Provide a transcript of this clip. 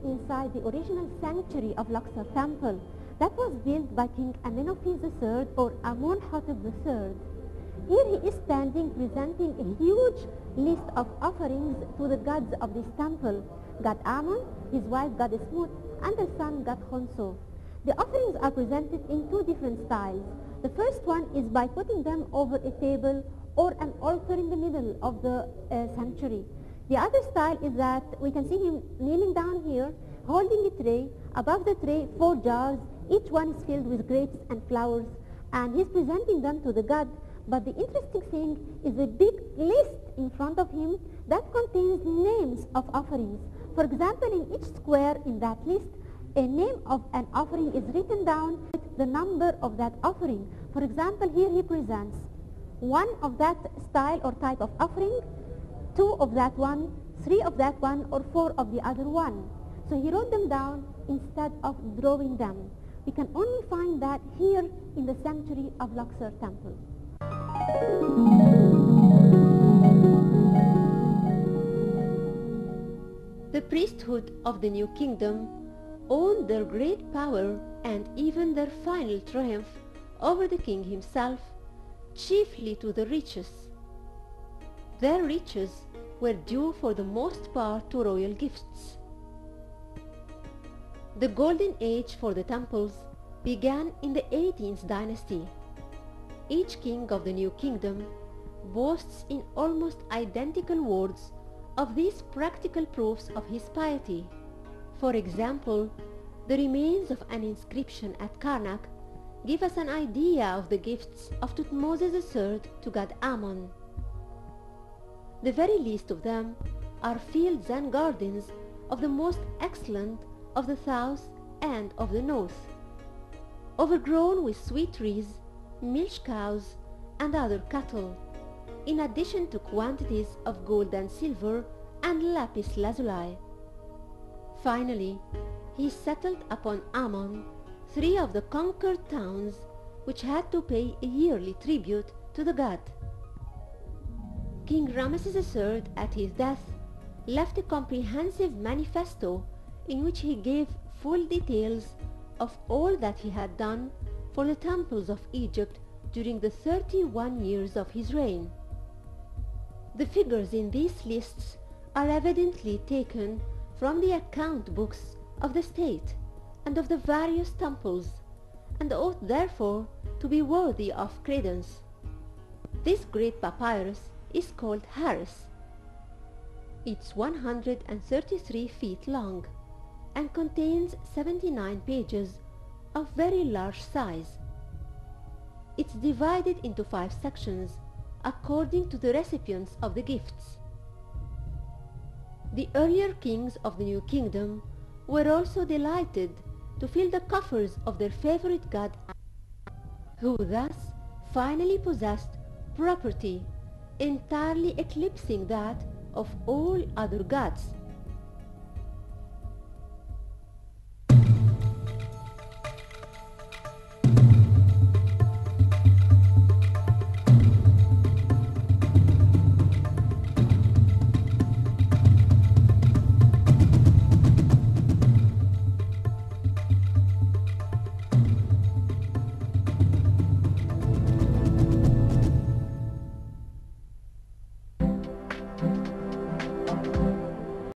inside the original sanctuary of Luxor temple that was built by King Amenophes III or Amun-Hotep III. Here he is standing presenting a huge list of offerings to the gods of this temple, God Amun, his wife Goddess Mut, and their son God Khonsu. The offerings are presented in two different styles. The first one is by putting them over a table or an altar in the middle of the sanctuary. The other style is that we can see him kneeling down here, holding a tray. Above the tray, 4 jars. Each one is filled with grapes and flowers, and he's presenting them to the god. But the interesting thing is a big list in front of him that contains names of offerings. For example, in each square in that list, a name of an offering is written down with the number of that offering. For example, here he presents 1 of that style or type of offering, 2 of that one, 3 of that one, or 4 of the other one. So he wrote them down instead of drawing them. We can only find that here in the sanctuary of Luxor temple. The priesthood of the New Kingdom owned their great power and even their final triumph over the king himself, chiefly to the riches. Their riches were due for the most part to royal gifts. The golden age for the temples began in the 18th dynasty. Each king of the New Kingdom boasts in almost identical words of these practical proofs of his piety. For example, the remains of an inscription at Karnak give us an idea of the gifts of Thutmose III to god Amun. The very least of them are fields and gardens of the most excellent of the south and of the north, overgrown with sweet trees, milch cows, and other cattle, in addition to quantities of gold and silver and lapis lazuli. Finally, he settled upon Ammon 3 of the conquered towns which had to pay a yearly tribute to the god. King Ramesses III, at his death, left a comprehensive manifesto in which he gave full details of all that he had done for the temples of Egypt during the 31 years of his reign. The figures in these lists are evidently taken from the account books of the state and of the various temples, and ought therefore to be worthy of credence. This great papyrus is called Harris. It's 133 feet long and contains 79 pages of very large size. It's divided into 5 sections according to the recipients of the gifts. The earlier kings of the New Kingdom were also delighted to fill the coffers of their favorite god, who thus finally possessed property entirely eclipsing that of all other gods.